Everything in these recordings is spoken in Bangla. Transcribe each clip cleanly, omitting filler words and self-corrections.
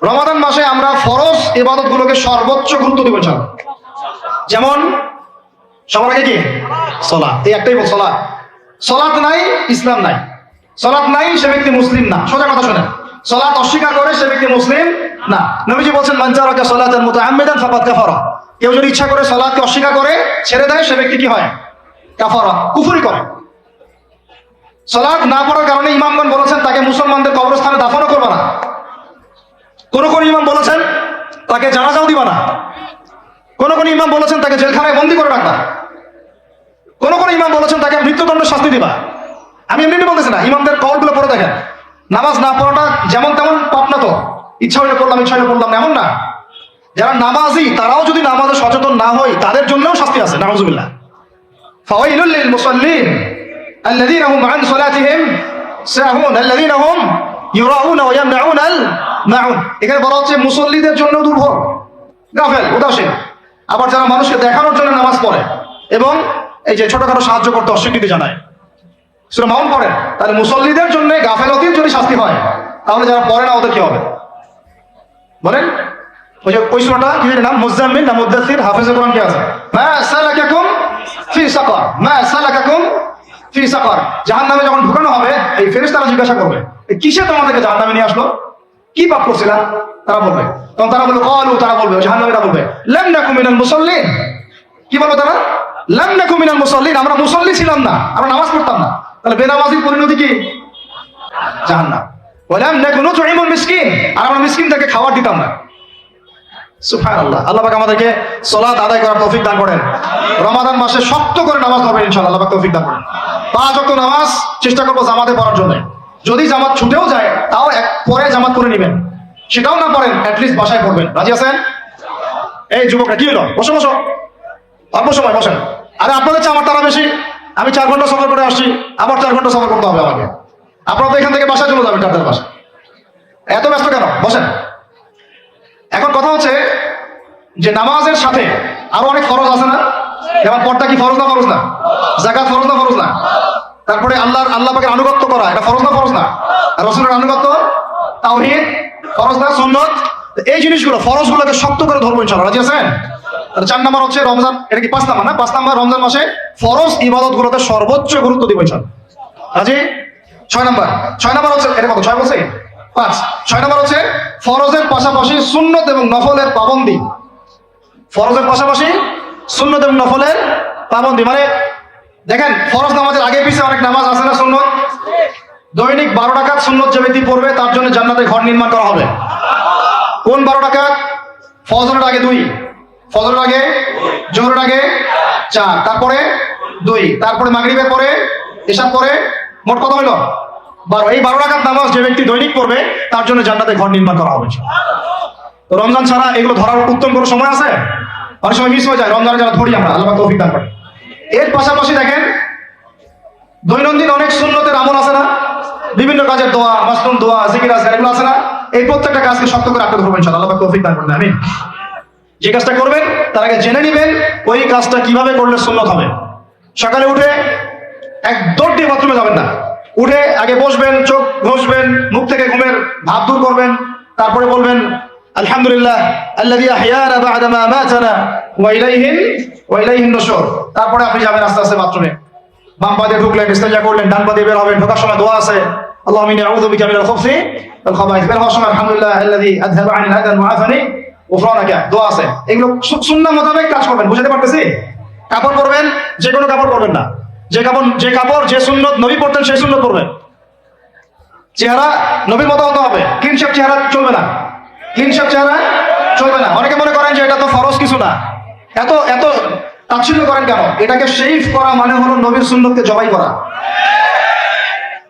রমাদান মাসে আমরা ফরজ ইবাদতগুলোকে সর্বোচ্চ গুরুত্ব দেব ইনশাআল্লাহ। যেমন সবার আগে কি সালাত, এই একটাই বল, সালাত। সালাত নাই ইসলাম নাই, সালাত নাই সে ব্যক্তি মুসলিম না। সোজা কথা শুনেন, সালাত অস্বীকার করে সে ব্যক্তি মুসলিম না। নবীজি বলছেন মান তারাকা সালাতান মুতাআম্মিদান ফাকাদ কাফারা। কেউ যদি ইচ্ছা করে সালাতকে অস্বীকার করে ছেড়ে দেয় সে ব্যক্তি কি হয়? কাফারা, কুফরি করে। সালাত না পড়ার কারণে ইমামগণ বলেছেন তাকে মুসলমানদের কবরস্থানে দাফনও করবে না। কোন কোন ইমাম বলেছেন তাকে জানাজাও দিবা না। কোন কোন ইমাম বলেছেন তাকে জেলখানায় বন্দী করে রাখবা। কোন কোন ইমাম বলেছেন তাকে মৃত্যুদণ্ডের শাস্তি দিবা। আমি এমনি বলতেছি না, ইমামদের কওলগুলো পড়ে দেখেন। নামাজ না পড়াটা যেমন তেমন পাপ না তো, ইচ্ছা হইলে পড়লাম ইচ্ছা হইলে পড়লাম না, এমন না। যারা নামাজি তারাও যদি নামাজে সচেতন না হয় তাদের জন্যও শাস্তি আছে। নাউযুবিল্লাহ। ফাওয়াইলুল লিল মুসাল্লিন আল্লাযীনা হুম আন সালাতিহিম সাহুন আল্লাযীনা হুম ইউরাউনা ওয়া ইয়ামনাউনাল মাউন। এখানে বলা হচ্ছে মুসল্লিদের জন্য দুর্ভোগ, গাফেল, উদাসীন। আবার যারা মানুষকে দেখানোর জন্য নামাজ পড়ে এবং এই যে ছোটখাটো সাহায্য করতে অস্বীকৃতি জানায়, সূরা মাউন পড়েন, তাহলে মুসল্লিদের জন্য গাফেলতির যদি শাস্তি হয় তাহলে যারা পড়ে না ওদের কি হবে বলেন? ওই যে ওই সূরাটা কি নাম, মুজাম্মিল না মুদাসসির? হাফেজে কোরআন কি আছে? মা সালাকাকুম ফি সাকার, মা সালাকাকুম ফি সাকার। জাহান্নামে যখন ঢুকানো হবে এই ফেরেশতারা জিজ্ঞাসা করবে কিসে তোমাদেরকে জাহান্নামে নিয়ে আসলো, কি পাপ করছিলা? তারা বলবে, তখন তারা বলবে ক্বালু, তারা বলবে জাহান্নামীরা বলবে লাম নাকু মিনাল মুসাল্লিন। কি বলবে তারা? লাম নাকু মিনাল মুসাল্লিন, আমরা মুসাল্লি ছিলাম না, আমরা নামাজ পড়তাম না। তাহলে বেনামাজির পরিণতি কি? জাহান্নাম। ওয়া লাম নাকু নুতঈমুল মিসকিন, আর আমরা মিসকিনদেরকে খাবার দিতাম না। সুবহানাল্লাহ। আল্লাহ পাক আমাদেরকে সালাত আদায় করার তৌফিক দান করেন। রমাদান মাসে শক্ত করে নামাজ পড়বেন ইনশাআল্লাহ, আল্লাহ পাক তৌফিক দান করেন। 5 ওয়াক্ত নামাজ চেষ্টা করব জামাতে পড়ার জন্য। যদি জামাত ছুটেও যায় তাও পরে জামাত করে নেবেন, সেটাও না পড়েন অ্যাট লিস্ট বাসায় পড়বেন। রাজি আছেন? এই যুবকরা কি হলো, বসো বসো, অল্প সময় বসেন। আরে আপনাদের চেয়ে আমার তারা বেশি, আমি 4 ঘন্টা সফর করে আসছি, আবার 4 ঘন্টা সফর করতে হবে আমাকে। আপনারা তো এখান থেকে বাসায় চলে যাবেন, আপনাদের বাসায় এত ব্যস্ত কেন? বসেন। এখন কথা হচ্ছে যে নামাজের সাথে আরো অনেক ফরজ আছে না? যেমন পর্দা কি ফরজ না ফরজ না? যাকাত ফরজ না ফরজ না? তারপরে আল্লাহ পাকের আনুগত্য করা এটা ফরজ না ফরজ না? রাসূলের আনুগত্য, তাওহীদ ফরজ না সুন্নাত? এই জিনিসগুলো ফরজগুলোকে শক্ত করে ধরবো ইনশাআল্লাহ। রাজি আছেন? তাহলে 4 নাম্বার হচ্ছে রমজান, এটা কি 5 নাম্বার না? 5 নাম্বার রমজান মাসে ফরজ ইবাদতগুলোতে সর্বোচ্চ গুরুত্ব দিব ইনশাআল্লাহ। রাজি? 6 নাম্বার হচ্ছে, এটা কত 6 বলছে? 5। 6 নাম্বার হচ্ছে ফরজের পাশাপাশি সুন্নত এবং নফলের পাবন্দি। ফরজের পাশাপাশি সুন্নত এবং নফলের পাবন্দি মানে দেখেন, ফরজ নামাজের আগে পিছে অনেক নামাজ আছে না সুন্নত? দৈনিক 12 রাকাত সুন্নত যে ব্যক্তি পড়বে তার জন্য জান্নাতে ঘর নির্মাণ করা হবে। কোন 12 রাকাত? ফজরের আগে 2, ফজরের আগে, জোহরের আগে 4, তারপরে 2, তারপরে মাগরিবের পরে, এশার পরে, মোট কত হলো? 12। এই 12 রাকাত নামাজ যে ব্যক্তি দৈনিক পড়বে তার জন্য জান্নাতে ঘর নির্মাণ করা হবে। তো রমজান ছাড়া এগুলো ধরার উত্তম কোনো সময় আছে? অনেক সময় মিস হয়ে যায়। রমজানে যারা ধরি আমরা, আল্লাহ তৌফিক দান করেন। এর পাশাপাশি দেখেন দৈনন্দিন অনেক সুন্নতের আমল আছে না? বিভিন্ন কাজের দোয়া, মাসনুন দোয়া, জিকির আজকার এগুলো আছে না? এই প্রত্যেকটা কাজকে শক্ত করে আঁকড়ে ধরবেন ইনশাআল্লাহ, আল্লাহ তৌফিক দান করেন। আমিন। যে কাজটা করবেন তার আগে জেনে নেবেন ওই কাজটা কিভাবে করলে সুন্নত হবে। সকালে উঠে এক দৌড় দিয়ে বাথরুমে যাবেন না, উঠে আগে বসবেন, চোখ ঘষবেন, মুখ থেকে ঘুমের ভাব দূর করবেন, তারপরে বলবেন আলহামদুলিল্লাহ আল্লাযী আহইয়ানা বা'দা মা মাতানা ওয়া ইলাইহিন নুশুর। তারপরে আপনি যাবেন আস্তে আস্তে বাথরুমে, বাম পা দিয়ে ঢুকলেন, ইস্তেঞ্জা করলেন, ডান পা দিয়ে বের হবেন। ঢোকার সময় দোয়া আছে, আল্লাহুম্মা ইন্নী আউযু বিকা মিনাল খুবসি ওয়াল খাবাইস। বের হওয়ার সময় আলহামদুলিল্লাহ আল্লাযী আযহাবা আনিল আযান ওয়া আফানি গুফরানাকা, দোয়া আছে। এগুলো সুন্নাহ মোতাবেক কাজ করবেন। বুঝতে পারতেছি? কাপড় পরবেন, যে কোনো কাপড় পরবেন না। যে কাপড় যে সুন্নত নবী পড়তেন সেই সুন্নত পরবেন। চেহারা নবীর মতো হতে হবে, ক্লিন শেপ চেহারা চলবে না, ক্লিন শেপ চেহারা চলবে না। অনেকে মনে করেন যে এটা তো ফরজ কিছু না, এত তাচ্ছিল্য করেন কেন? এটাকে শেভ করা মানে হলো নবীর সুন্নতকে জবাই করা।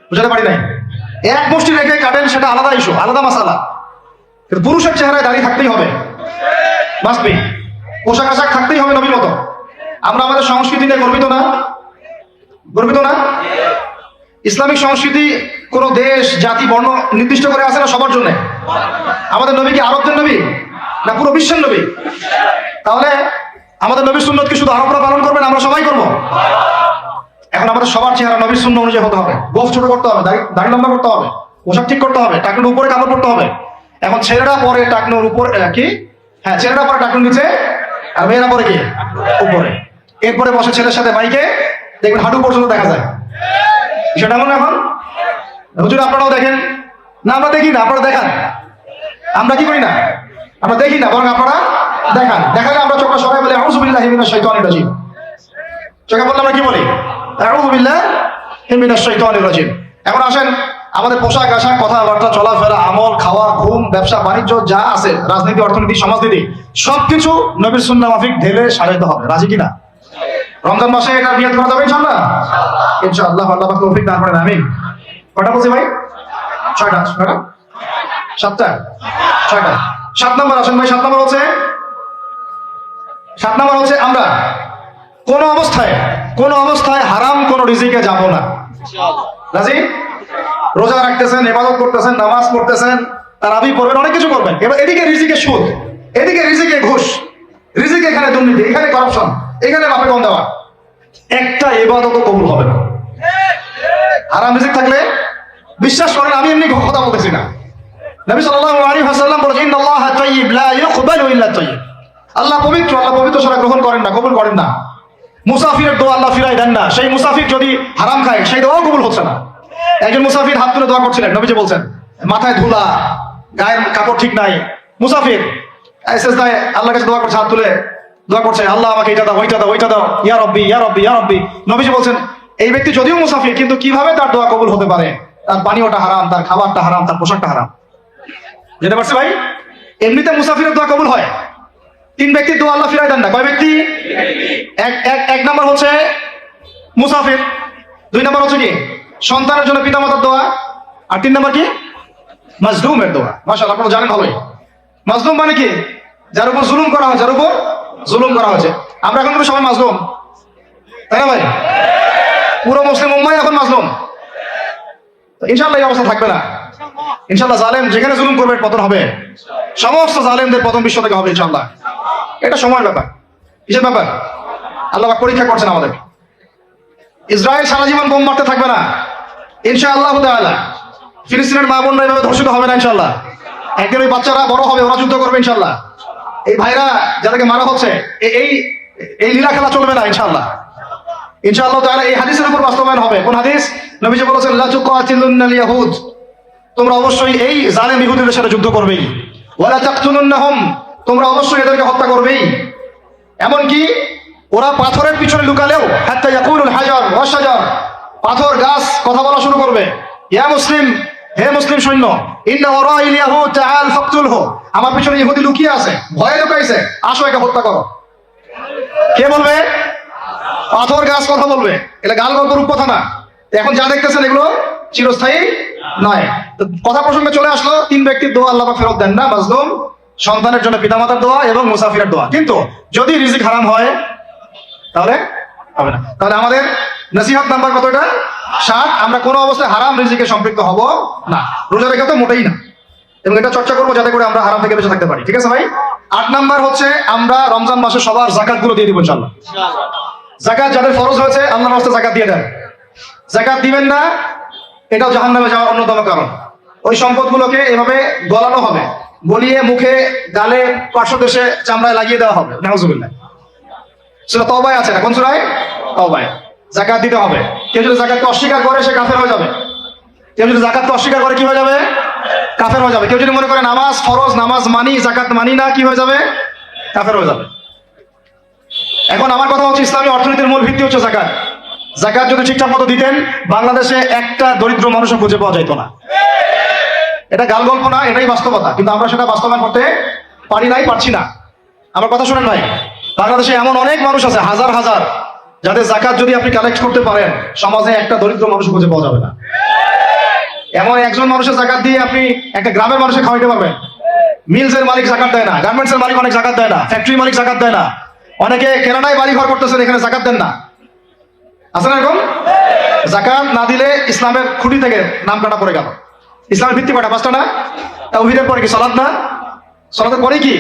বুঝতে পারি নাই? এক মুষ্টি রেখে কাটেন সেটা আলাদা ইস্যু, আলাদা মাসালা। কিন্তু পুরুষের চেহারায় দাড়ি থাকতেই হবে, মাস্ট বি। পোশাক আশাক থাকতেই হবে নবীর মতো। আমরা আমাদের সংস্কৃতি নিয়ে গর্বিত না? গর্বিত না? ইসলামিক সংস্কৃতি কোন দেশ, জাতি, বর্ণ নির্দিষ্ট করে আছে না সবার জন্য? আমাদের নবী কি আরবদের নবী না পুরো বিশ্বের নবী? তাহলে আমাদের নবীর সুন্নত কি শুধু আরবরা পালন করবেন, আমরা সবাই করব? এখন আমাদের সবার চেহারা নবীর সুন্নাহ অনুযায়ী হতে হবে। গোফ ছোট করতে হবে, দাড়ি লম্বা করতে হবে, পোশাক ঠিক করতে হবে, টাকের উপরে কাপড় পরতে হবে। এখন ছেলেরা পরে টাকনোর উপর কি, হ্যাঁ ছেলেরা পরে টাকনোর নিচে, আর মেয়েরা পরে কি উপরে। এরপরে বসে ছেলের সাথে বাইকে, দেখবেন হাঁটু পর্যন্ত দেখা যায়। বিষয়টা এমন এখন হুজুর আপনারাও দেখেন না? আমরা দেখি না, আপনারা দেখান। আমরা কি করি না? আমরা দেখি না, বরং আপনারা দেখান। দেখালে আমরা চোখটা সবাই বলি আউযু বিল্লাহি মিনাশ শাইতানির রাজিম। চোখে বললে আমরা কি বলি? আউযু বিল্লাহি মিনাশ শাইতানির রাজিম। এখন আসেন, আমাদের পোশাক আশাক, কথাবার্তা, চলাফেরা, আমল, খাওয়া, ঘুম, ব্যবসা বাণিজ্য যা আছে, রাজনীতি, অর্থনীতি, সমাজনীতি, সবকিছু নবীর সুন্নাহ মাফিক ঢেলে সাজাইতে হবে। রাজি কিনা? রমজান মাসে এটা নিয়ত করা যাবে ইনশাআল্লাহ? ইনশাআল্লাহ, আল্লাহ পাক তৌফিক দান করেন, আমিন। কয়টা বলছি ভাই? 6টা। 7টা? 6টা। 7 নম্বর আসেন ভাই। 7 নম্বর হচ্ছে আমরা কোন অবস্থায় হারাম কোন রিজিকে যাব না। রাজি? রোজা রাখতেছেন, ইবাদত করতেছেন, নামাজ পড়তেছেন, তারাবি পড়বেন, অনেক কিছু করবেন। এবার এদিকে রিজিকে সুদ, এদিকে রিজিকে ঘুষ, রিজিকে এখানে দুর্নীতি, এখানে কারাপশন, এখানে বাপে কম দেওয়া, একটা ইবাদতও কবুল হবে না। হারাম রিজিক থাকলে বিশ্বাস করেন, আমি এমনি কথা বলতেছি না। নবী সাল্লাল্লাহু আলাইহি ওয়াসাল্লাম বলেছেন, ইন্নাল্লাহা তাইয়্যিব লা ইয়াকবালু ইল্লা তাইয়্যিব। আল্লাহ পবিত্র, আল্লাহ পবিত্র ছাড়া গ্রহণ করেন না, কবুল করেন না। মুসাফিরের দোয়া আল্লাহ ফিরাই দেন না। সেই মুসাফির যদি হারাম খায়, সেই দোয়াও কবুল হচ্ছে না। একজন মুসাফির হাত তুলে দোয়া করছিলেন, নবীজি বলছেন, মাথায় ধুলা, গায়ের কাপড় ঠিক নাই, মুসাফির সেজদায় আল্লাহর কাছে দোয়া করছে, হাত তুলে দোয়া করছে, আল্লাহ আমাকে এটা দাও, ওইটা দাও, ওইটা দাও, ইয়া রব্বি, ইয়া রব্বি, ইয়া রব্বি। নবীজি বলছেন, এই ব্যক্তি যদিও মুসাফির, কিন্তু কিভাবে তার দোয়া কবুল হতে পারে? তার পানীয়টা হারাম, তার খাবারটা হারাম, তার পোশাকটা হারাম। যেতে পারছে ভাই? এমনিতে মুসাফিরের দোয়া কবুল হয়। 3 ব্যক্তির দোয়া আল্লাহ ফিরাই দেন না। কয় ব্যক্তি? এক নাম্বার হচ্ছে মুসাফির, 2 নাম্বার হচ্ছে কি সন্তানের জন্য পিতামাতার দোয়া, আর 3 নাম্বার কি মাজলুমের দোয়া। মাশাআল্লাহ, আপনারা জানেন ভালোই। মাজলুম মানে কি? যার উপর জুলুম করা হয়, যার উপর জুলুম করা হয়েছে। আমরা এখন কিন্তু সবাই মাজলুম, তাই না ভাই? পুরো মুসলিম উম্মাহ এখন মাজলুম। ইনশাআল্লাহ এই অবস্থা থাকবে না। ইনশাআল্লাহ জালেম যেখানে জুলুম করবে পতন হবে, সমস্ত জালেমদের পতন বিশ্ব থেকে হবে ইনশাআল্লাহ। এটা সময়ের ব্যাপার। কিসের ব্যাপার? আল্লাহ পাক পরীক্ষা করছেন আমাদের। ইসরায়েল সারা জীবন বোম মারতে থাকবে না ইনশাআল্লাহ তাআলা। ফিলিস্তিনের মা বোনরা এভাবে ধর্ষিত হবে না ইনশাআল্লাহ। একদিন ওই বাচ্চারা বড় হবে, ওরা যুদ্ধ করবে ইনশাআল্লাহ। এই ভাইরা যাদেরকে মারা হচ্ছে, এই এই লীলা খেলা চলবে না ইনশাআল্লাহ। ইনশাআল্লাহ তাআলা এই হাদিসের উপর বাস্তবায়ন হবে। কোন হাদিস? নবীজি বলেছেন, লা তুকাতিলুনাল ইয়াহুদ, তোমরা অবশ্যই এই জালেম ইহুদিদের সাথে যুদ্ধ করবেই। ওয়ালা তাকতুলুনহুম, তোমরা অবশ্যই এদেরকে হত্যা করবেই। এমনকি ওরা পাথরের পিছনে লুকালেও, হাত্তা ইয়াকুলুল হাজার ওয়াশ শাজার, পাথর গাছ কথা বলা শুরু করবে। ইয়া মুসলিম, হে মুসলিম সৈন্য, ইন্না ওয়ারাইল ইয়াহুদ তাআল ফাকতুলহু, আমার পিছনে ইহুদি লুকিয়ে আছে, ভয়ে লুকাইছে, আসো একে হত্যা করো। কে বলবে? পাথর গাছ কথা বলবে। এটা গাল গল্প রূপ কথা না। এখন যা দেখতেছেন এগুলো চিরস্থায়ী নয়। তো কথা প্রসঙ্গে চলে আসলো, 3 ব্যক্তির দোয়া আল্লাহ পাক ফেরত দেন না, মাজলুম, সন্তানের জন্য পিতামাতার দোয়া এবং মুসাফিরের দোয়া। কিন্তু যদি রিজিক হারাম হয় তাহলে হবে না। তাহলে আমাদের নসিহত নাম্বার কত? এটা 7। আমরা কোনো অবস্থায় হারাম রিজিকে সম্পৃক্ত হব না। রোজা রেখে তো মোটেই না, এবং এটা চর্চা করবো যাতে করে আমরা হারাম থেকে বেঁচে থাকতে পারি। ঠিক আছে ভাই? 8 নাম্বার হচ্ছে আমরা রমজান মাসে সবার যাকাত গুলো দিয়ে দিব ইনশাআল্লাহ। যাকাত যাদের ফরজ হয়েছে, আল্লাহর রাস্তায় যাকাত দিয়ে দেন। যাকাত দিবেন না, এটাও জাহান্নামে যাওয়ার অন্যতম কারণ। ওই সম্পদগুলোকে এভাবে গলানো হবে, গলিয়ে মুখে, গালে, পার্শ্বদেশে, চামড়ায় লাগিয়ে দেওয়া হবে। নাউজুবিল্লাহ। সূরা তাওবায় আছে না? কোন সূরায়? তাওবায়। যাকাত দিতে হবে। কেউ যদি যাকাতকে অস্বীকার করে, সে কাফের হয়ে যাবে। কেউ যদি যাকাতকে অস্বীকার করে, কি হয়ে যাবে? কাফের হয়ে যাবে। কেউ যদি মনে করে নামাজ ফরজ, নামাজ মানি, যাকাত মানি না, কি হয়ে যাবে? কাফের হয়ে যাবে। এখন আমার কথা হচ্ছে, ইসলামী অর্থনীতির মূল ভিত্তি হচ্ছে যাকাত। যাকাত যদি ঠিকঠাক মতো দিতেন, বাংলাদেশে একটা দরিদ্র মানুষও খুঁজে পাওয়া যেত না। এটা গাল গল্প না, এটাই বাস্তবতা। কিন্তু আমরা সেটা বাস্তবায়ন করতে পারি নাই, পারছি না। আমার কথা শুনেন ভাই, বাংলাদেশে এমন অনেক মানুষ আছে, হাজার হাজার, যাদের যাকাত যদি আপনি কালেক্ট করতে পারেন, সমাজে একটা দরিদ্র মানুষ খুঁজে পাওয়া যাবে না। এমন একজন মানুষের যাকাত দিয়ে আপনি একটা গ্রামের মানুষকে খাওয়াইতে পারবেন। মিলসের মালিক যাকাত দেয় না, গার্মেন্টসের মালিক অনেক যাকাত দেয় না, ফ্যাক্টরি মালিক যাকাত দেয় না, অনেকে কেনাডায় বাড়ি ঘর করতেছেন, এখানে যাকাত দেন না। আছে না এরকম? যাকাত না দিলে ইসলামের খুঁটি থেকে নাম কাটা পড়ে গেল। ইসলামের ভিত্তি কয়টা? 5টা না? তাওহীদের পরে কি সালাত না? সালাতের পরে কি?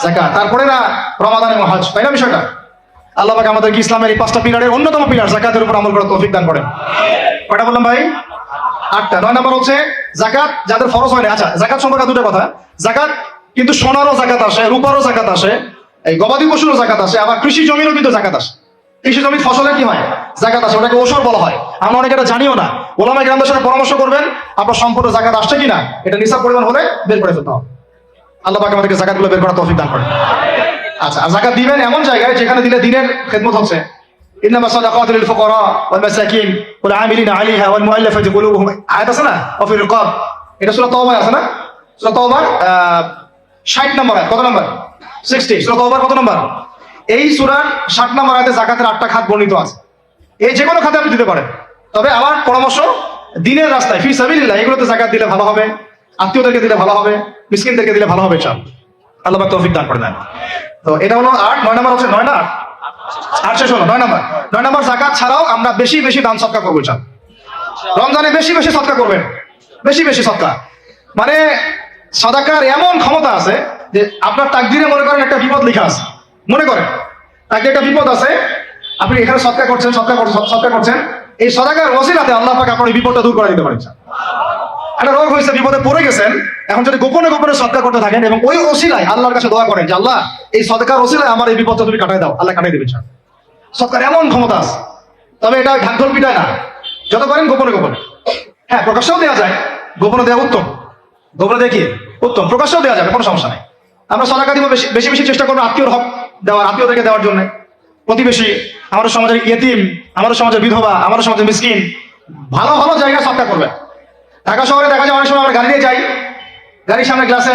যাকাত। তারপরে না রমাদান এবং হজ, তাই না বিষয়টা? আল্লাহ পাক আমাদেরকে ইসলামের এই 5টা পিলারের অন্যতম পিলার যাকাতের উপর আমল করার তৌফিক দান করেন। কয়টা বললাম ভাই? 8টা। 9 নাম্বার হচ্ছে যাকাত যাদের ফরজ হয় না। আচ্ছা, যাকাত সম্পর্কে 2টা কথা। জাকাত কিন্তু সোনারও জাকাত আসে, রূপারও জাকাত আসে, এই গবাদি পশুরও জাকাত আসে, আবার কৃষি জমিরও কিন্তু জাকাত আসে। কৃষি জমির ফসলের কি হয়? জাকাত আসে, ওটাকে ওসর বলা হয়। আমরা অনেকে এটা জানিও না। ওলামায়ে কেরামদের সাথে পরামর্শ করবেন আপনার সম্পূর্ণ জাকাত আসছে কিনা, এটা নিসাব পরিমাণ হলে বের করে ফেলতে হবে। আল্লাহ পাক আমাদেরকে জাকাতগুলো বের করার তৌফিক দান করেন। আচ্ছা, আর জাকাত দিবেন এমন জায়গায় যেখানে দিলে দিনের খেদমত হচ্ছে। ইন্নামা সাদাকাতু লিল ফুকারা ওয়াল মাসাকিন ওয়াল আমিলিনা আলাইহা ওয়াল মুআল্লাফাতি কুলুবুহুম, আয়াত আছে না? ওয়া ফির রিকাব, এটা সূরা তাওবায় আছে না? সূরা তাওবার 60 নম্বর আয়াত। কত নম্বর? 60। সূরা তাওবার কত নম্বর? এই সূরার 60 নম্বর আয়াতে জাকাতের 8টা খাত বর্ণিত আছে। এই যে কোনো খাতে আপনি দিতে পারেন, তবে আমার পরামর্শ দিনের রাস্তায় ফি সাবিলিল্লাহ এগুলোতে জাকাত দিলে ভালো হবে, আত্মীয়দেরকে দিলে ভালো হবে, মিসকিনদেরকে দিলে ভালো হবে। ইনশাআল্লাহ আল্লাহ পাক তৌফিক দান করে দেন। তো এটা হলো 8। 9 নম্বর হচ্ছে 9 না 8 শেষ হলো 9 নম্বর। 9 নম্বর জাকাত ছাড়াও আমরা বেশি বেশি দান সদকা করবো। রমজানে বেশি বেশি সদকা করবেন, বেশি বেশি সদকা। মানে সাদাকার এমন ক্ষমতা আছে যে আপনার তাকদিরে মনে করেন একটা বিপদ লেখা আছে, মনে করেন তাকে একটা বিপদ আছে, আপনি এখানে সদকা করছেন, সদকা করছেন, এই সদাকার ওসিলাতে আল্লাহ পাক আপনার এই বিপদটা দূর করে দিতে পারেন। একটা রোগ হয়েছে, বিপদে পড়ে গেছেন, এখন যদি গোপনে গোপনে সদকা করতে থাকেন এবং ওই ওসিলায় আল্লাহর কাছে দোয়া করেন যে আল্লাহ এই সদকার ওসিলায় আমার এই বিপদটা তুমি কাটাই দাও, আল্লাহ কাটাই দেবেন। সদকার এমন ক্ষমতা আছে, তবে এটা ঢাকঢোল পিটায় না, যত পারেন গোপনে গোপনে। হ্যাঁ, প্রকাশ্যেও দেওয়া যায়, গোপনে দেওয়া উত্তম, গোপনে দেখি উত্তম, প্রকাশ্যেও দেওয়া যাবে, কোনো সমস্যা নেই। আমরা সদকা দিব বেশি বেশি চেষ্টা করবো আত্মীয়র হক দেওয়ার, আত্মীয়দেরকে দেওয়ার জন্য, প্রতিবেশী, আমাদের সমাজের ইয়েতিম, আমাদের সমাজের বিধবা, আমাদের সমাজের মিসকিন, ভালো ভালো জায়গায় সদকা করবেন। ঢাকা শহরে দেখা যায় অনেক সময় আমরা গাড়ি নিয়ে যাই, গাড়ির সামনে গ্লাসে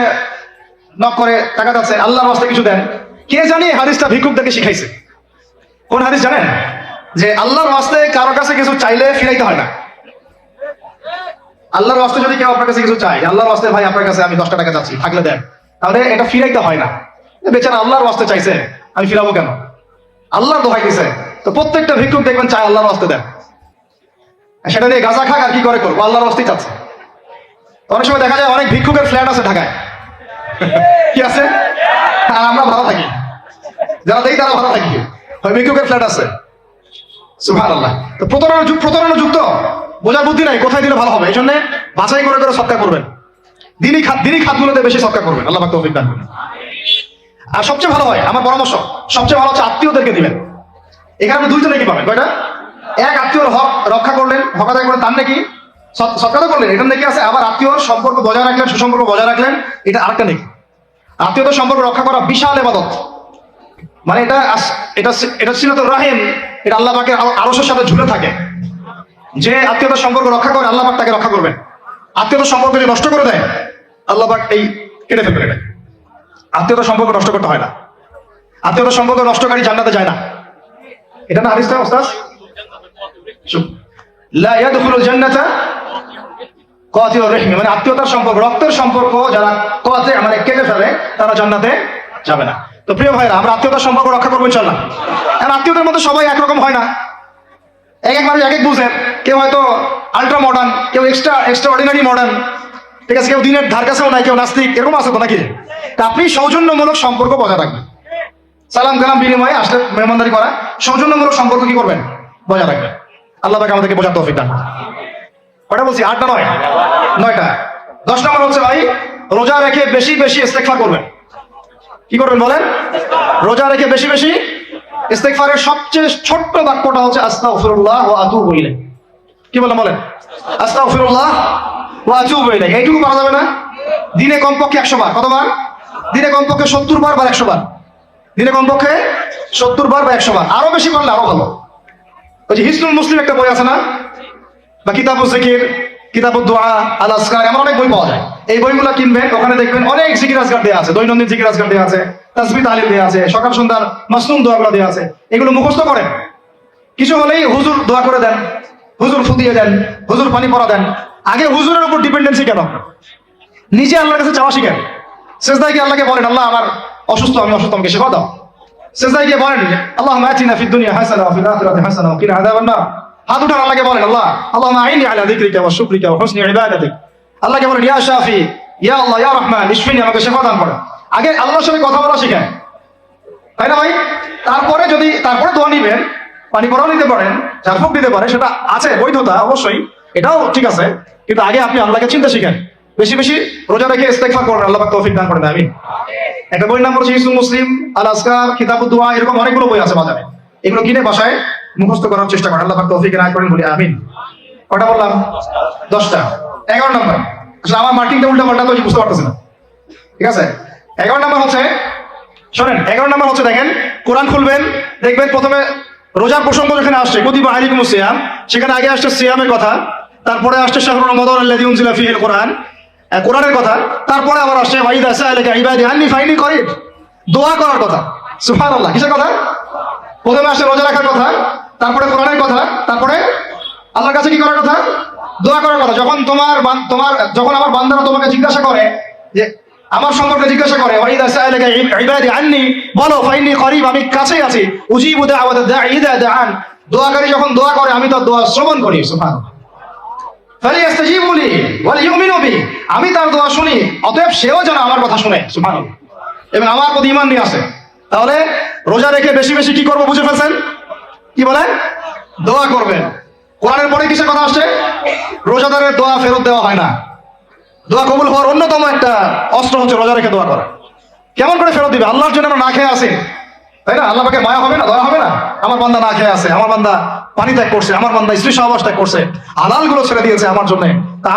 নক করে টাকা যাচ্ছে, আল্লাহর রাস্তায় কিছু দেন। কে জানি হাদিসটা ভিক্ষুকদেরকে শিখাইছে। কোন হাদিস জানেন? যে আল্লাহর রাস্তায় কারো কাছে কিছু চাইলে ফিরাইতে হয় না। আল্লাহর রাস্তায় যদি কেউ আপনার কাছে কিছু চায়, আল্লাহর রাস্তায় ভাই আপনার কাছে আমি 10টা টাকা চাচ্ছি, থাকলে দেন, তাহলে এটা ফিরাইতে হয় না। বেচারা আল্লাহর রাস্তায় চাইছে, আমি ফিরাবো কেন? আল্লাহর দোহাই দিছে। তো প্রত্যেকটা ভিক্ষুক দেখবেন চায় আল্লাহর রাস্তায় দেন, সেটা নিয়ে গাঁজা খাক আর কি করে করবো, আল্লাহর রাস্তায় চাচ্ছে। অনেক সময় দেখা যায় অনেক ভিক্ষুকের ফ্ল্যাট আছে ঢাকায়, কি আছে? আমরা ভালো থাকি, যারা দেখি তারা ভালো থাকি, ভিক্ষুকের ফ্ল্যাট আছে। সুবহানাল্লাহ। তো প্রতারণা যুক্ত, বোঝার বুদ্ধি নাই কোথায় দিলে ভালো হবে, এই জন্য বাছাই করে করে সদকা করবেন। দিনই খাতগুলোতে বেশি সদকা করবেন, আল্লাহ পাক তৌফিক দান করুন। আর সবচেয়ে ভালো হয়, আমার পরামর্শ, সবচেয়ে ভালো হচ্ছে আত্মীয়দেরকে দিবেন। এখানে আপনি দুইজনে কি পাবেন? কয়টা? এক, আত্মীয়র হক রক্ষা করলেন, হক আদায় করলেন, তার নাকি সৎকার করলেন, এটার নাকি আছে। আবার আত্মীয়র সম্পর্ক বজায় রাখলেন, সুসম্পর্ক বজায় রাখলেন, এটা আরেকটা নাকি। আত্মীয়তার সম্পর্ক রক্ষা করা বিশাল ইবাদত। মানে এটা সিলাতুর রাহিম, এটা আল্লাহ পাকের আরশের সাথে ঝুলে থাকে। যে আত্মীয়তার সম্পর্ক রক্ষা করে আল্লাহ পাক তাকে রক্ষা করবেন। আত্মীয়তার সম্পর্ক যদি নষ্ট করে দেয় আল্লাহ পাক এই কেটে ফেলবেন। এটা আত্মীয়তার সম্পর্ক নষ্ট করতে হয় না। আত্মীয়তার সম্পর্ক নষ্টকারী জান্নাতে যায় না, এটা না হাদিসটা ওস্তাদ? লা ইয়াদখুলুল জান্নাতা কাতিউর রাহিম, মানে আত্মীয়তার সম্পর্ক, রক্তের সম্পর্ক যারা কাতি মানে কেটে ফেলে তারা জান্নাতে যাবে না। তো প্রিয় ভাইরা, আমরা আত্মীয়তার সম্পর্ক রক্ষা করবো ইনশাআল্লাহ। আর আত্মীয়দের মধ্যে সবাই একরকম হয় না, এক এক মানুষ এক এক বুঝেন। কেউ হয়তো আল্ট্রা মডার্ন, কেউ এক্সট্রা অর্ডিনারি মডার্ন, ঠিক আছে, কেউ দিনের ধার কাছেও নাই, কেউ নাস্তিক, এরকম আছে তো নাকি? তা আপনি সৌজন্যমূলক সম্পর্ক বজায় রাখবেন। সালাম কালাম বিনিময়ে আসলে মেহমানদারি করা, সৌজন্যমূলক সম্পর্ক কি করবেন? বজায় রাখবেন। আল্লাহ পাক আমাদেরকে বোঝার তৌফিক দান। কটা বলছি? 8 না 9? 9টা। 10 নম্বর হচ্ছে ভাই, রোজা রেখে বেশি বেশি ইস্তেগফার করবেন। কি করবেন বলেন? রোজা রেখে বেশি বেশি ইস্তেগফারের সবচেয়ে ছোট্ট বাক্যটা হচ্ছে আস্তাগফিরুল্লাহ ওয়া আতুবু ইলাইহি। কি বলেন? আস্তাগফিরুল্লাহ ওয়া আতুবু ইলাইহি। এইটুকু পারা যাবে না? দিনে কমপক্ষে 100 বার। কতবার? দিনে কমপক্ষে 70 বার বা 100 বার। দিনে কমপক্ষে 70 বার বা 100 বার। আরো বেশি পারলে আরো ভালো। ওই যে হিসনুল মুসলিম একটা বই আছে না, বা কিতাবুজ জিকির, কিতাবুদ দুআ, আল আসকার, এমন অনেক বই পাওয়া যায়। এই বইগুলো কিনবেন, ওখানে দেখবেন অনেক জিকির আজকার দেওয়া আছে, দৈনন্দিন জিকির আজকার দেওয়া আছে, তাসবিহ তাহলিল দেওয়া আছে, সকাল সন্ধ্যার মাসনুন দোয়াগুলো দেওয়া আছে। এগুলো মুখস্থ করেন, কিছু হলেই হুজুর দোয়া করে দেন, হুজুর ফুদিয়ে দেন, হুজুর পানি পড়া দেন। আগে হুজুরের উপর ডিপেন্ডেন্সি কেন? নিজে আল্লাহর কাছে চাওয়া শিখেন। সেজদায় গিয়ে আল্লাহকে বলেন, আল্লাহ আমার অসুস্থ, আমি অসুস্থ, আমাকে শিফা দাও। সেজদায় গিয়ে বলেন, আল্লাহুম্মা আতিনা ফিদ দুনিয়া হাসানাহ ওয়া ফিল আখিরাতি হাসানাহ ওয়া কিনা আযাবান নার। হাত উঠান, আল্লাহকে বলেন, আল্লাহুম্মা আইনি আলা যিকরিকা ওয়া শুকরিকা ওয়া হুসনি ইবাদাতিক। আল্লাহকে বলেন, ইয়া শাফি, ইয়া আল্লাহ, ইয়া রহমান, ইশফিনি, আমাকে শিফা দান করেন। আগে আল্লাহর সাথে কথা বলা শিখেন, তাই না ভাই? তারপরে দোয়া নিবেন, পানি পড়াও নিতে পারেন, ঝাড়ফুঁক দিতে পারে, সেটা আছে বৈধতা অবশ্যই, এটাও ঠিক আছে। কিন্তু আগে আপনি আল্লাহকে চিন্তা শিখেন, বেশি বেশি রোজা রেখে ইস্তেগফার করবেন, আল্লাহ পাক তৌফিক দান করেন, আমিন। একটা বইয়ের নাম হচ্ছে হিজবুল মুসলিম, আল আজকার, কিতাবুদ দুআ, এরকম অনেকগুলো বই আছে বাজারে। এগুলো কিনে বাসায় মুখস্থ করার চেষ্টা করেন, আল্লাহ পাক তৌফিক দান করেন, বলি আমিন। কটা বললাম? 10টা। 11 নম্বর, আসলে আমার মার্কিংটা উল্টা পাল্টা তো বুঝতে পারতেছি না, ঠিক আছে। 11 নম্বর হচ্ছে, শোনেন, 11 নম্বর হচ্ছে, দেখেন কোরআন খুলবেন, দেখবেন প্রথমে রোজার প্রসঙ্গ যেখানে আসছে কুতিবা আলাইকুমুস সিয়াম, সেখানে আগে আসছে সিয়ামের কথা, তারপরে আসছে শাহরুর রমাদান আল্লাযী উনজিলা ফীহিল কোরআন, কোরআনের কথা, তারপরে আবার আসছে ওয়াইদা সাআলাকা ইবাদি আন্নী ফাইন্নী করিব, দোয়া করার কথা। সুবহানাল্লাহ, কিসের কথা? প্রথমে আসছে রোজা রাখার কথা, তারপরে কোরআনের কথা, তারপরে আল্লাহর কাছে কি করার কথা? দোয়া করার কথা। যখন আমার বান্দারা তোমাকে জিজ্ঞাসা করে, যে আমার সম্পর্কে জিজ্ঞাসা করে, ওয়াইদা সাআলাকা ইবাদি আন্নী, বলো ফাইন্নী করিব, আমি কাছেই আছি, উজিবু দাওয়াতাদ দাঈ ইযা দাআন, দোয়াকারী যখন দোয়া করে আমি তার দোয়া শ্রবণ করি। সুবহানাল্লাহ। ফালিয়াস্তাজিবু লি ওয়ালিউমিনু বি, আমি তার দোয়া শুনি, অতএব সেও যেন আমার কথা শুনে। সুবহানাল্লাহ। এবং আমার প্রতি ঈমান নিয়ে আসে। তাহলে রোজা রেখে বেশি বেশি কি করব বুঝে ফেলছেন? কি বলেন? দোয়া করবেন। কোরআনের পরে কিসের কথা আসছে? রোজাদারের দোয়া ফেরত দেওয়া হয় না। দোয়া কবুল হওয়ার অন্যতম একটা অস্ত্র হচ্ছে রোজা রেখে দোয়া করা। কেমন করে ফেরত দিবে? আল্লাহর জন্য আমরা না খেয়ে আসি, তাই না? আল্লাহ পাকের মায়া হবে না, দয়া হবে না? আমার বান্দা না খেয়ে আছে, আমার বান্দা পানি ত্যাগ করছে, আমার বান্দা স্ত্রী সহবাস ত্যাগ করছে, হালাল গুলো ছেড়ে দিয়েছে আমার জন্য, তা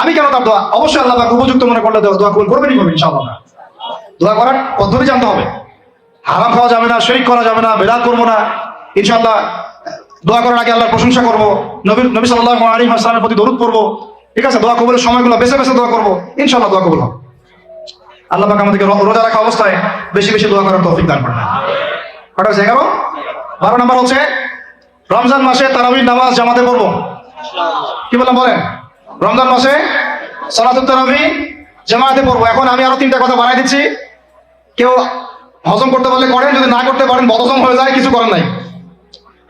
আমি কেন তার দোয়া? অবশ্যই আল্লাহ পাক উপযুক্ত মনে করলে দোয়া কবুল করবেনই করবেন ইনশাআল্লাহ। দোয়া করার পদ্ধতি জানতে হবে। হারাম খাওয়া যাবে না, শিরক করা যাবে না, বিদআত করবো না ইনশাআল্লাহ। দোয়া করার আগে আল্লাহর প্রশংসা করবো, নবী সাল্লাল্লাহু আলাইহি ওয়াসাল্লামের প্রতি দরুদ পড়বো, ঠিক আছে? দোয়া কবুলের সময়গুলো বেছে বেছে দোয়া করবো, ইনশাআল্লাহ দোয়া কবুল হবে। আল্লাহ পাক আমাদেরকে রোজা রাখা অবস্থায় বেশি বেশি দোয়া করার তৌফিক দান করেন। কটা হচ্ছে? 11। 12 নম্বর হচ্ছে রমজান মাসে তারাবির নামাজ জামাতে পড়বো। কি বললাম বলেন? রমজান মাসে সালাতুত তারাবি জামাতে পড়বো। এখন আমি আরো 3টা কথা বাড়াই দিচ্ছি। কেউ হজম করতে পারলে করেন, যদি না করতে পারেন, বদহজম হয়ে যায়, কিছু করেন নাই।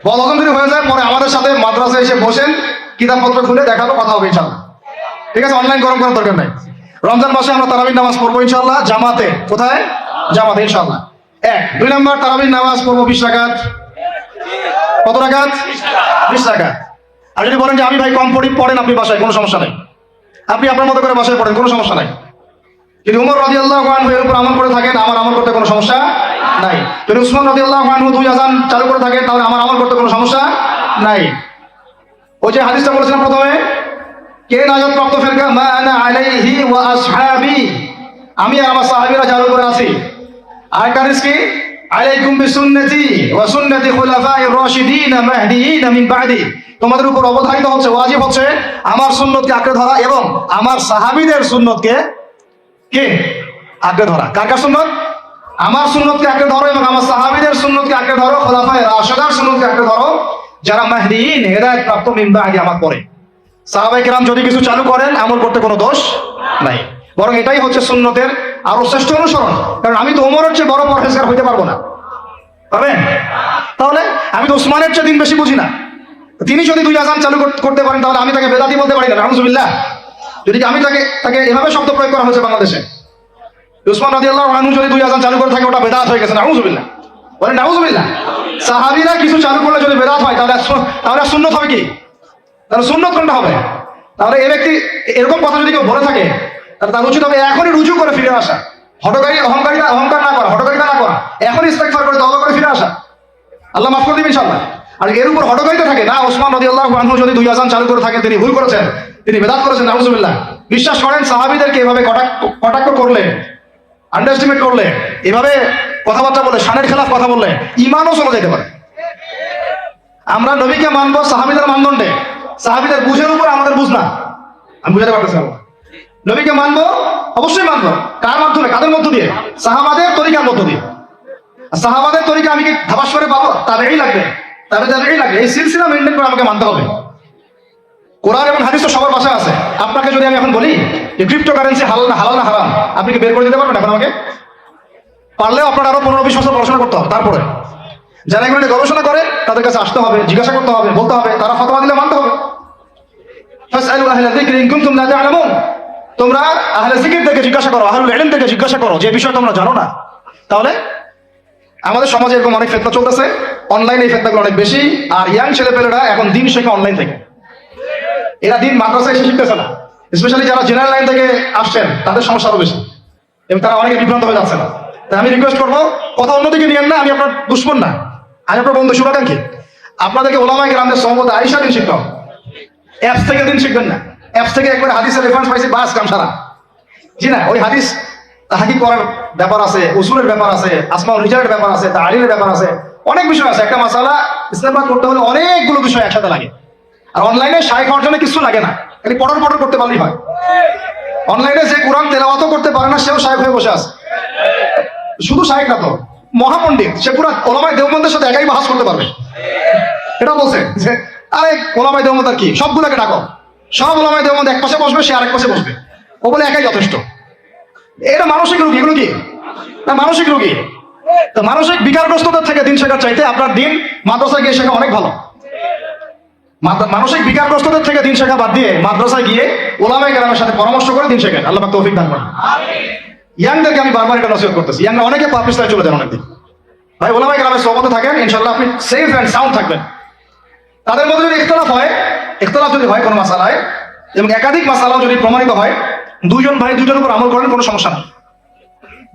বদহজম যদি হয়ে যায়, পরে আমাদের সাথে মাদ্রাসায় এসে বসেন, কিতাবপত্র খুলে দেখাবো, কথা হবে ইনশাআল্লাহ, ঠিক আছে? অনলাইন গরম করার দরকার নাই। রমজান মাসে আমরা তারাবির নামাজ পড়বো ইনশাআল্লাহ জামাতে। কোথায়? জামাতে ইনশাআল্লাহ। 1। 2 নম্বর, তারাবির নামাজ পড়বো 20 রাকাত। কত রাকাত? 20 রাকাত। আর যদি বলেন যে আমি ভাই কম পড়েন আপনি বাসায়, কোনো সমস্যা নাই, আপনি আপনার মতো করে বাসায় পড়েন, কোনো সমস্যা নাই। যদি উমর রাদিয়াল্লাহু আনহু এর উপর আমল করে থাকেন, আমার আমল করতে কোনো সমস্যা নাই। যদি উসমান রাদিয়াল্লাহু আনহু 2 আযান চালু করে থাকেন, তাহলে আমার আমল করতে কোনো সমস্যা নাই। ওই যে হাদিসটা বলেছিলাম প্রথমে, কে নাজাত প্রাপ্ত ফেরকা? মা আনা আলাইহি ওয়া আসহাবি, আমি আর আমার সাহাবীরা যার উপরে আছি। আর কারিস কি? আলাইকুম বিসুন্নতি ওয়া সুন্নতি খুলাফায়ে রাশিদিন মাহদিয়িন মিন বা'দি, তোমাদের উপর অবধারিত হচ্ছে, ওয়াজিব হচ্ছে আমার সুন্নতকে আঁকড়ে ধরা এবং আমার সাহাবীদের সুন্নতকে কে আঁকড়ে ধরা। কার কার সুন্নত? আমার সুন্নতকে আঁকড়ে ধরো এবং আমার সাহাবীদের সুন্নতকে আঁকড়ে ধরো, খুলাফায়ে রাশিদার সুন্নতকে আঁকড়ে ধরো, যারা মাহদিয়িন হেদায়েত প্রাপ্ত মিন বা'দি, আমার পরে। সাহাবায়ে কেরাম যদি কিছু চালু করেন, আমল করতে কোনো দোষ নাই, বরং এটাই হচ্ছে সুন্নতের আরো শ্রেষ্ঠ অনুসরণ। কারণ আমি তো ওমরের চেয়ে বড় পরহেজগার হইতে পারবো না, পারবেন? তাহলে আমি তো উসমানের চেয়ে দিন বেশি বুঝি না। তিনি যদি 2 আযান চালু করতে পারেন, তাহলে আমি তাকে বেদাতি বলতে পারি না। নাউযুবিল্লাহ। যদি আমি তাকে এভাবে শব্দ প্রয়োগ করা হয়েছে বাংলাদেশে, উসমান রাদিয়াল্লাহু আনহু যদি 2 আযান চালু করে থাকে, ওটা বেদাত হয়ে গেছে। নাউযুবিল্লাহ, বলেন নাউযুবিল্লাহ। সাহাবীরা কিছু চালু করলে যদি বেদাত হয়, তাহলে সুন্নত হবে কি? তাহলে সুন্নত কোনটা হবে? তাহলে এই ব্যক্তি এরকম কথা যদি কেউ বলে থাকে, তাহলে তার উচিত হবে এখনই রুজু করে ফিরে আসা, অহংকার না করা, হঠকারিতা না করা, এখনই ইস্তেগফার করে তওবা করে ফিরে আসা। আল্লাহ মাফ করে দিবেন ইনশাআল্লাহ। আর এর উপর হঠকারিতা থাকে না, ওসমান রাদিয়াল্লাহু আনহু যদি 2 আযান চালু করে থাকেন, তিনি ভুল করেছেন, তিনি বেদাত করেছেন, নাউযুবিল্লাহ। বিশ্বাস করেন, সাহাবীদেরকে এভাবে কটাক্ষ করলে, আন্ডারএস্টিমেট করলে, এভাবে কথাবার্তা বলে, শানের খেলাফ কথা বললে ঈমানও চলে যেতে পারে। আমরা নবীকে মানবো সাহাবীদের মানদণ্ডে, সাহাবীদের বুঝের উপর আমাদের বুঝ না। আমি বুঝাতে পারতেছি না। নবীকে মানবো, অবশ্যই মানবো। কার মাধ্যমে? কাদের মধ্য দিয়ে? সাহাবাদের তরিকার মধ্য দিয়ে। সাহাবাদের তরিকা আমি কি ধাবাস করে পাবো? তাবেঈ লাগবে, তাবেঈ লাগবে। এই সিলসিলা মেইনটেইন করে আমাকে মানতে হবে। কোরআন এবং হাদিস তো সবার বাসায় আছে। আপনাকে যদি আমি এখন বলি যে ক্রিপ্টোকারেন্সি হালাল না হারাম, আপনি কি বের করে দিতে পারবেন এখন আমাকে? পারলেও আপনার আরো 15-20 বছর পড়াশোনা করতে হবে। তারপরে যারা এগুলো গবেষণা করে, তাদের কাছে আসতে হবে, জিজ্ঞাসা করতে হবে, বলতে হবে, তারা ফতোয়া দিলে মানতে হবে। ফাসআলু আহলা যিকরি ইন কুনতুম লা তা'লামুন, তোমরা আহলে জিকির থেকে জিজ্ঞাসা করো, আহলুল ইলম থেকে জিজ্ঞাসা করো, যে বিষয় তোমরা জানো না। তাহলে আমাদের সমাজে এরকম অনেক ফিতনা চলতেছে, অনলাইনে এই ফিতনাগুলো অনেক বেশি। আর ইয়াং ছেলেপেলেরা এখন দিন শেখে অনলাইন থেকে। এরা দিন মাদ্রাসায় এসে শিখতেছে না, স্পেশালি যারা জেনারেল লাইন থেকে আসছেন তাদের সমস্যা আরো বেশি এবং তারা অনেকে বিভ্রান্ত হয়ে যাচ্ছে না। তাই আমি রিকোয়েস্ট করবো, কথা অন্যদিকে নিয়েন না, আমি আপনার দুশ্মন না, আমি আপনার বন্ধু, শুভাকাঙ্ক্ষী। আপনাদেরকে ওলামায়ে কেরামদের সহমতে আইসা দিন শিখতে হবে, অ্যাপস থেকে দিন শিখবেন না। অ্যাপস থেকে একবার হাদিসের রেফারেন্স পাইছি, বাস কাম সারা। জি না, ওই হাদিস তাহাকি করার ব্যাপার আছে, উসুলের ব্যাপার আছে, আসমাউল রিজালের ব্যাপার আছে, তাহলিলের ব্যাপার আছে, অনেক বিষয় আছে। একটা মাসালা ইসলামাবাদ করতে হলে অনেকগুলো বিষয় একসাথে লাগে। আর অনলাইনে শাইখ হওয়ার জন্য কিছু লাগে না, খালি পড়র করতে পারলেই হয়। অনলাইনে যে কোরআন তেলাওয়াতও করতে পারে না সেও শাইখ হয়ে বসে আছে। শুধু শাইখ না তো, মহাপণ্ডিত, সে পুরো ওলামায়ে দেওবন্দের সাথে একাই বাহাস করতে পারবে। এটা বলছে যে আরে ওলামায়ে দেওবন্দ আর কি, সবগুলোকে ডাকো, সব ওলামায়ে দেওবন্দ এক পাশে বসবে, সে আরেক পাশে বসবে, ও বলে একাই যথেষ্ট। এটা মানসিক রোগী, এগুলো কি না মানসিক রোগী। তো মানসিক বিকারগ্রস্তদের থেকে দিন শেখার চাইতে আপনার দিন মাদ্রাসায় গিয়ে শেখা অনেক ভালো। মানসিক বিকারগ্রস্তদের থেকে দিন শেখা বাদ দিয়ে মাদ্রাসায় গিয়ে ওলামায়ে কেরামের সাথে পরামর্শ করে দিন শেখেন। আল্লাহ পাক তৌফিক দান করেন। ইয়াংদেরকে আমি বারবার এটা নসিহত করতেছি, ইয়াংরা অনেকে পাপিস্তায় চলে যান অনেকদিন। ভাই ওলামায়ে কেরামের সোহবতে থাকেন, ইনশাআল্লাহ আপনি সেফ এন্ড সাউন্ড থাকবেন। তাদের মধ্যে যদি ইখতিলাফ যদি হয় কোনো মাসালায়, এবং একাধিক মাসালাও যদি প্রমাণিত হয়, দুইজন ভাই দুইজনের উপর আমল করেন, কোনো সমস্যা নেই।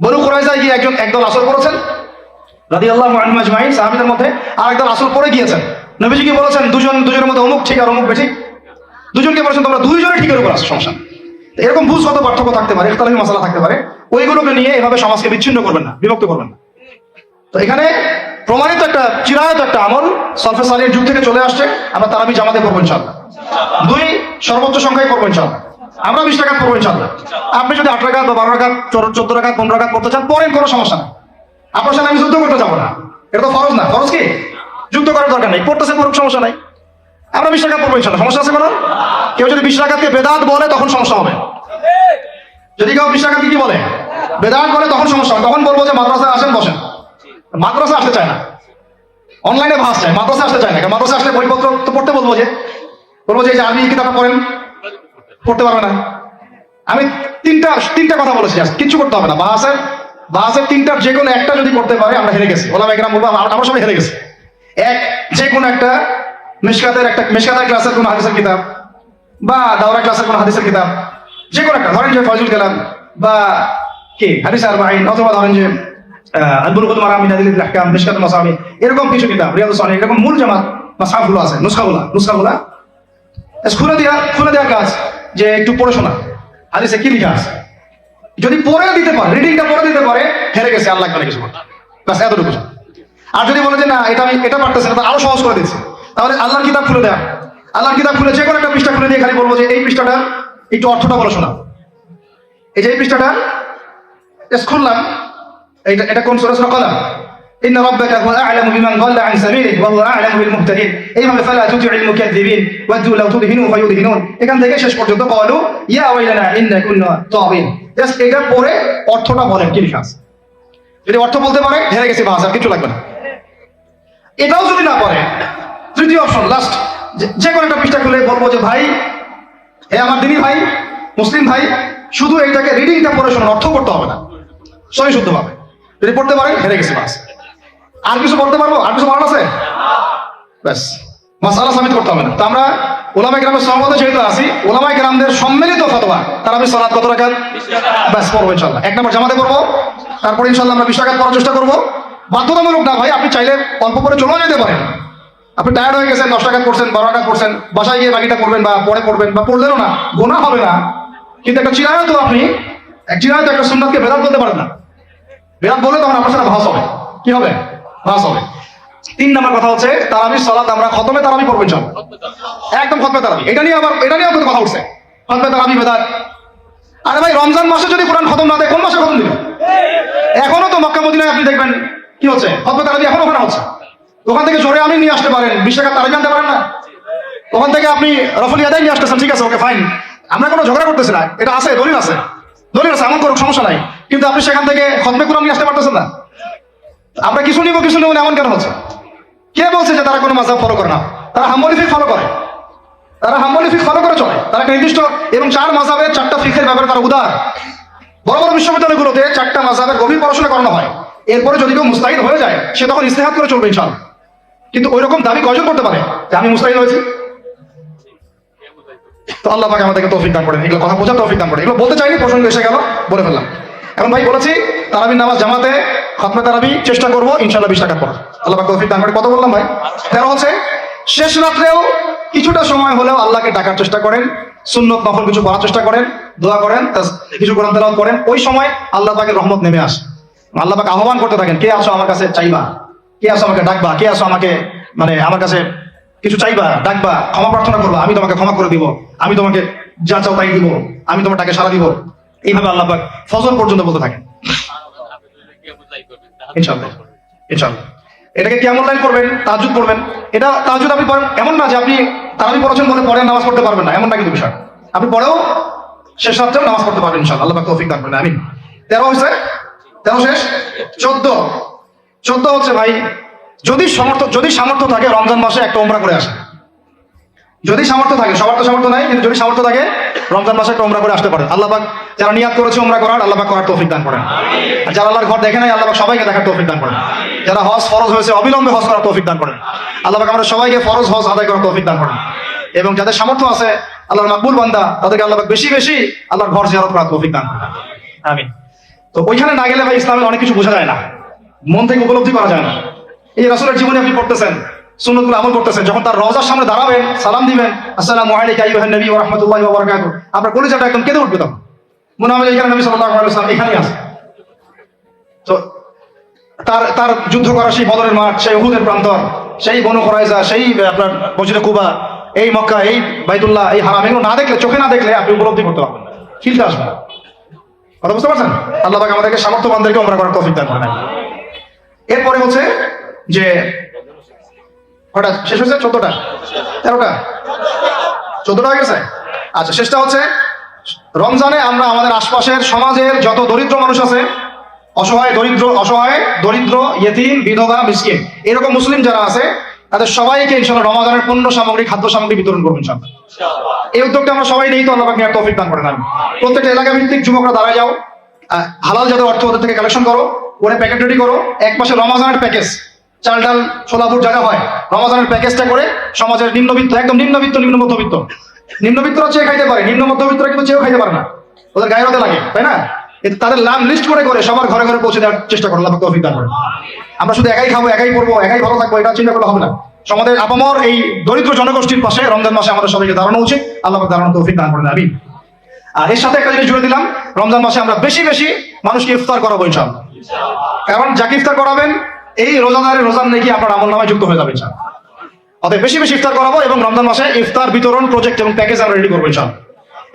বনু কুরাইজায় গিয়ে একদল আসর পড়েছেন রাদিয়াল্লাহু আনহুম আজমাইন, সাহাবীদের মধ্যে, আর একদল আসর পড়ে গিয়েছেন। নবীজি কি বলেছেন, দুজনের মধ্যে অমুক ঠিক আর অমুক বেঠিক। দুজনকে বলেছেন তোমরা দুইজনে ঠিকের উপর আসো, সমস্যা নেই। এরকম ভুলগত পার্থক্য থাকতে পারে, ইখতিলাফি মাসালা থাকতে পারে, ওইগুলোকে নিয়ে এভাবে সমাজকে বিচ্ছিন্ন করবেন না, বিভক্ত করবেন না। তো এখানে প্রমাণিত একটা চিরায়ত একটা আমল সলফে সালিহর যুগ থেকে চলে আসছে। আমরা তারাবি জামাতে পড়বো ইনশাআল্লাহ, দুই সর্বোচ্চ সংখ্যায় পড়বো ইনশাআল্লাহ। আমরা 20 রাকাত পড়বো ইনশাআল্লাহ। আপনি যদি 8 রাকাত বা 12 রাকাত 14 রাকাত 15 রাকাত পড়তে চান পড়েন, কোনো সমস্যা নেই। আপনার সাথে আমি যুদ্ধ করতে যাবো না, এটা তো ফরজ না। ফরজ কি? যুদ্ধ করার দরকার নেই, পড়তেছেন পড়ুক, সমস্যা নাই। আমরা 20 রাকাত পড়বো ইনশাআল্লাহ, সমস্যা আছে কোনো? কেউ যদি 20 রাকাতকে বেদাত বলে তখন সমস্যা হবে। যদি কেউ 20 রাকাতকে কি বলে, বেদাত বলে, তখন সমস্যা হবে। তখন বলবো যে মাদ্রাসায় আসেন, বসেন। মাদ্রাসা আসতে চায় না, অনলাইনে ভাস চায়, মাদ্রাসা আসতে চায় না। মাদ্রাসা আসলে বইপত্র তো পড়তে বলবো যে এই আরবি কিতাবটা পড়েন, পড়তে পারবে না। আমি তিনটা কথা বলেছি, কিচ্ছু করতে হবে না। বাহাসের তিনটার যে কোনো একটা যদি করতে পারে আমরা হেরে গেছি। ওলামায়ে কেরাম বলবো আমরা সবাই হেরে গেছি। এক, যে কোনো একটা মিশকাতের ক্লাসের কোনো হাদিসের কিতাব, বা দাওরা ক্লাসের কোনো হাদিসের কিতাব, যে কোনো একটা, ধরেন যে ফয়জুল কালাম বা কি হাদিস আরবাঈন, অথবা ধরেন যে আল-বুলুগুল মারাম মিন আদিল্লাতিল আহকাম, মিশকাতুল মাসাবি, এরকম কিছু কিতাব, রিয়াদুস সালিহিন, এরকম মূল জামাত মাসহাফগুলো আছে, নুসখাগুলা খুলে দেওয়া কাজ, যে একটু পড়ে শোনা হাদিসে কি লেখা আছে। যদি পড়ে দিতে পারে, রিডিংটা পড়ে দিতে পারে, হেরে গেছে, আল্লাহ মানে কিছু করতে, বাস এতটুকু। আর যদি বলে যে না এটা আমি এটা পারতেছি না, আরো সহজ করে দিচ্ছি, তাহলে আল্লাহর কিতাব খুলে দেয়া, আল্লাহর কিতাব খুলে যে কোনো একটা পৃষ্ঠা খুলে দিয়ে খালি বলবো যে এই পৃষ্ঠাটা একটু অর্থটা বলে শোনা। এই যে এই পৃষ্ঠাটা খুললাম, এটা কোন সূরা? সূরা কলম। ইন্না রাব্বাকা হুয়া আ'লামু বিমান দাল্লা আন সাবিলিহি ওয়া হুয়া আ'লামু বিল মুহতাদিন। এইভাবে ফালা তুতি'ল মুকাজ্জিবিন ওয়াদু লাউ তুদহিনু ফায়ুদহিনুন, এখান থেকে শেষ পর্যন্ত ক্বালু ইয়া ওয়াইলানা ইন্না কুন্না তাগিন। জাস্ট এটা পড়ে অর্থটা বলেন কি লেখা আছে। যদি অর্থ বলতে পারে হেরে গেছে, বাস, আর কিছু লাগবে না। এটাও যদি না পারে, তৃতীয় অপশন, লাস্ট, যে কোনো একটা পৃষ্ঠা খুলে বলবো যে ভাই, হে আমার দিনী ভাই, মুসলিম ভাই, শুধু এইটাকে রিডিংটা পড়ে শোনার, অর্থ করতে হবে না, সহি শুদ্ধ ভাবে যদি পড়তে পারেন হেরে গেছে, বাস। আর কিছু বলতে পারবো? আর কিছু বলার আছে? ব্যাস, মাসআলা সাবিত করতে হবে না। তো আমরা ওলামায়ে কেরামের সহমতে যেহেতু আছি, ওলামায়ে কেরামদের সম্মিলিত ফতোয়া, তারাবি সালাত কত রাকাত? ব্যাস, পড়বো ইনশাআল্লাহ। 1 নম্বর জামাতে পড়বো, তারপর ইনশাআল্লাহ আমরা 20 রাকাত পড়ার চেষ্টা করবো। বাধ্যতামূলক না ভাই, আপনি চাইলে অল্প করে চলেও যেতে পারেন। আপনি টায়ার্ড হয়ে গেছেন, 10 রাকাত পড়ছেন, 12 রাকাত পড়ছেন, বাসায় গিয়ে বাকিটা করবেন বা পরে পড়বেন, বা পড়লেনও না, গুনাহ হবে না। কিন্তু একটা চিরায়ত, আপনি চিরায়ত একটা সুন্নাতকে বেদাত বলতে পারেন না। বেদাত বললে তখন আপনার সাথে ভাস হবে, কি হবে? ভাস হবে। 3 নম্বর কথা হচ্ছে তারাবির সালাত আমরা খতমে তারাবি পড়বো ইনশাআল্লাহ, একদম খতমে তারাবি। এটা নিয়ে আপনাদের কথা উঠছে, খতমে তারাবি বেদাত। আরে ভাই, রমজান মাসে যদি কোরআন খতম না দেয়, কোন মাসে খতম দিবে? এখনো তো মক্কা মদিনায় আপনি দেখবেন কি হচ্ছে, খতমে তারাবি এখনো ওখানে হচ্ছে। ওখান থেকে জোরে আমি নিয়ে আসতে পারেন, 20 টাকা তারাবি আনতে পারেন না? ওখান থেকে আপনি রফল ইয়াদাই নিয়ে আসতেছেন, ঠিক আছে, ওকে ফাইন, আমরা কোনো ঝগড়া করতেছি না, এটা আছে, দলিল আছে, এমন করুক, সমস্যা নাই। কিন্তু আপনি সেখান থেকে খতমে কোরআন নিয়ে আসতে পারতেছেন না। আমরা কিছু নিব এমন কেন হচ্ছে? কে বলছে যে তারা কোনো মাযহাব ফলো করে না? তারা হাম্বলি ফিকহ ফলো করে, চলে। তারা একটা নির্দিষ্ট, এবং 4 মাযহাবের 4টা ফিকহের ব্যাপারে তারা উদার। বড় বড় বিশ্ববিদ্যালয়গুলোতে 4টা মাযহাবের গভীর পড়াশোনা করানো হয়। এরপরে যদি কেউ মুস্তাহিদ হয়ে যায়, সে তখন ইজতিহাদ করে চলবে ইনশাআল্লাহ। কিন্তু ওই রকম দাবি কয়জন করতে পারে যে আমি মুস্তাহিদ হয়েছি? তো আল্লাহ পাক আমাদেরকে তৌফিক দান করেন, এগুলো কথা বোঝার তৌফিক দান করেন। এগুলো বলতে চাইনি, প্রসঙ্গ এসে গেল, বলে ফেললাম। এখন ভাই বলেছি তারাবির নামাজ জামাতে খতমে তারাবি চেষ্টা করবো ইনশাআল্লাহ 20 টাকা পর, আল্লাহ পাক তৌফিক দান করে। কত বললাম ভাই? 13 হচ্ছে শেষ রাত্রেও কিছুটা সময় হলেও আল্লাহকে ডাকার চেষ্টা করেন, সুন্নত নফল কিছু করার চেষ্টা করেন, দোয়া করেন, কিছু কোরআন তেলাওয়াত করেন। ওই সময় আল্লাহ পাকের রহমত নেমে আসে। আল্লাহ পাক আহ্বান করতে থাকেন, কে আসো আমার কাছে চাইবা, কে আসো আমাকে ডাকবা, কে আসো আমাকে আমার কাছে কিছু চাইবা, ডাকবা, ক্ষমা প্রার্থনা করবা, আমি তোমাকে ক্ষমা করে দিব, আমি তোমাকে যা চাও তাই দিব, আমি তোমার ডাকে সাড়া দিব। এইভাবে আল্লাহ পাক ফজর পর্যন্ত বলতে থাকেন। ইনশাআল্লাহ ইনশাআল্লাহ এটাকে কিয়ামুল লাইল করবেন, তাহাজ্জুদ পড়বেন। এটা তাহাজ্জুদ আপনি পড়েন এমন না যে আপনি তারাবি পড়াচ্ছেন বলে পরে নামাজ পড়তে পারবেন না, এমন না কিন্তু বিষয়। আপনি পরেও শেষ রাত্রেও নামাজ পড়তে পারবেন ইনশাআল্লাহ, আল্লাহ পাক তৌফিক দান করেন, আমিন। 13 হয়েছে, 13 শেষ। 14 হচ্ছে ভাই যদি সামর্থ্য থাকে রমজান মাসে একটা উমরা করে আসে। যদি সামর্থ্য থাকে, সবার তো সামর্থ্য নাই, কিন্তু যদি সামর্থ্য থাকে রমজান মাসে একটা উমরা করে আসতে পারেন। আল্লাহ পাক যারা নিয়াত করেছে উমরা করার, আল্লাহ পাক করার তৌফিক দান করেন। আর যারা আল্লাহর ঘর দেখে নাই, আল্লাহ পাক সবাইকে দেখার তৌফিক দান করেন। যারা হজ ফরজ হয়েছে অবিলম্বে হজ করার তৌফিক দান করেন। আল্লাহ পাক আমাদের সবাইকে ফরজ হজ আদায় করার তৌফিক দান করেন। এবং যাদের সামর্থ্য আছে আল্লাহর মাকবুল বান্দা, তাদেরকে আল্লাহ পাক বেশি বেশি আল্লাহর ঘর জিয়ারত করার তৌফিক দান করেন, আমিন। তো ওইখানে না গেলে ভাই ইসলামের অনেক কিছু বোঝা যায় না, মন থেকে উপলব্ধি করা যায় না। এই রাসূলের জীবনে আপনি পড়তেছেন, সুন্নতগুলো আমল করতেছেন, যখন তার রওজার সামনে দাঁড়াবেন, সালাম দিবেন, আসসালামু আলাইকা আইয়ুহান নবী ওয়া রাহমাতুল্লাহি ওয়া বারাকাতুহু, আপনার কলিজাটা একদম কেঁদে উঠবে। তখন মনে হবে এখানে নবী সাল্লাল্লাহু আলাইহি ওয়াসাল্লাম এখানেই আছে। তো তার যুদ্ধ করা সেই বদরের মাঠ, সেই উহুদের প্রান্তর, সেই বনু কুরাইজা, সেই আপনার মসজিদে কুবা, এই মক্কা, এই বাইতুল্লাহ, এই হারাম, এগুলো না দেখলে, চোখে না দেখলে আপনি উপলব্ধি করতে পারবেন না, ফিলতে আসবে না। কথা বুঝতে পারছেন? আল্লাহ পাক আমাদেরকে সামর্থ্যবানদেরকে উমরা করার তৌফিক দান করেন। এরপরে হচ্ছে যে কটা শেষ হয়েছে? 14টা 13টা 14টা হয়ে গেছে। আচ্ছা, শেষটা হচ্ছে রমজানে আমরা আমাদের আশপাশের সমাজের যত দরিদ্র মানুষ আছে, অসহায় দরিদ্র ইয়েতিম, বিধবা, মিসকিন, এরকম মুসলিম যারা আছে, তাদের সবাইকে ইনশাআল্লাহ রমজানের পণ্য সামগ্রী, খাদ্য সামগ্রী বিতরণ করবেন ইনশাআল্লাহ। এই উদ্যোগটা আমরা সবাই নেই, তো আল্লাহ পাক নেওয়ার তৌফিক দান করেন। আমি প্রত্যেকটা এলাকা ভিত্তিক যুবকরা দাঁড়ায় যাও, হালাল যাদের অর্থ ওদের থেকে কালেকশন করো, ওরে প্যাকেট রেডি করো। এক মাসে রমজানের প্যাকেজ, চাল ডাল ছোলা বুট জায়গা হয়, রমজানের প্যাকেজটা করে সমাজের নিম্নবিত্ত, একদম নিম্নবিত্ত, নিম্ন মধ্যবিত্ত, নিম্নবিত্তরা চেয়ে খাইতে পারে, নিম্ন মধ্যবিত্তরা কিন্তু চেয়েও খাইতে পারে না, ওদের গায়ে হতে লাগে, তাই না? তাদের নাম লিস্ট করে করে সবার ঘরে ঘরে পৌঁছে দেওয়ার চেষ্টা করো, আল্লাহ পাক তৌফিক দান করেন। আমরা শুধু একাই খাবো, একাই পড়বো, একাই ভালো থাকবো, এটা চিন্তা করলে হবে না। সমাজের আপামর এই দরিদ্র জনগোষ্ঠীর পাশে রমজান মাসে আমাদের সবাইকে দাঁড়ানো উচিত, আল্লাহ পাক দাঁড়ানোর তৌফিক দান করেন, আমিন। আর এর সাথে একটা জিনিস জুড়ে দিলাম, রমজান মাসে আমরা বেশি বেশি মানুষকে ইফতার করাবো ইনশাআল্লাহ। কারণ যাকে ইফতার করাবেন এই রোজার নাকি আপনার আমল নামায় যুক্ত হয়ে যাবে ইনশাআল্লাহ। অতএব বেশি বেশি ইফতার করাবো এবং রমজান মাসে ইফতার বিতরণ প্রজেক্ট এবং প্যাকেজ আমরা রেডি করবো ইনশাআল্লাহ।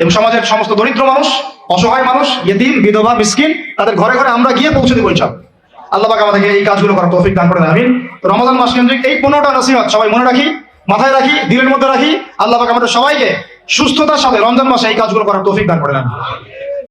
এবং সমাজের সমস্ত দরিদ্র মানুষ, অসহায় মানুষ, ইয়েতিম, বিধবা, মিসকিন, তাদের ঘরে ঘরে আমরা গিয়ে পৌঁছে দেবো ইনশাআল্লাহ। আল্লাহ পাক আমাদেরকে এই কাজগুলো করার তৌফিক দান করেন, আমিন। রমজান মাস কেন্দ্রিক এই 15টা নসিহত সবাই মনে রাখি, মাথায় রাখি, দিলের মধ্যে রাখি। আল্লাহ পাক আমাদের সবাইকে সুস্থতার সাথে রমজান মাসে এই কাজগুলো করার তৌফিক দান করেন, আমিন।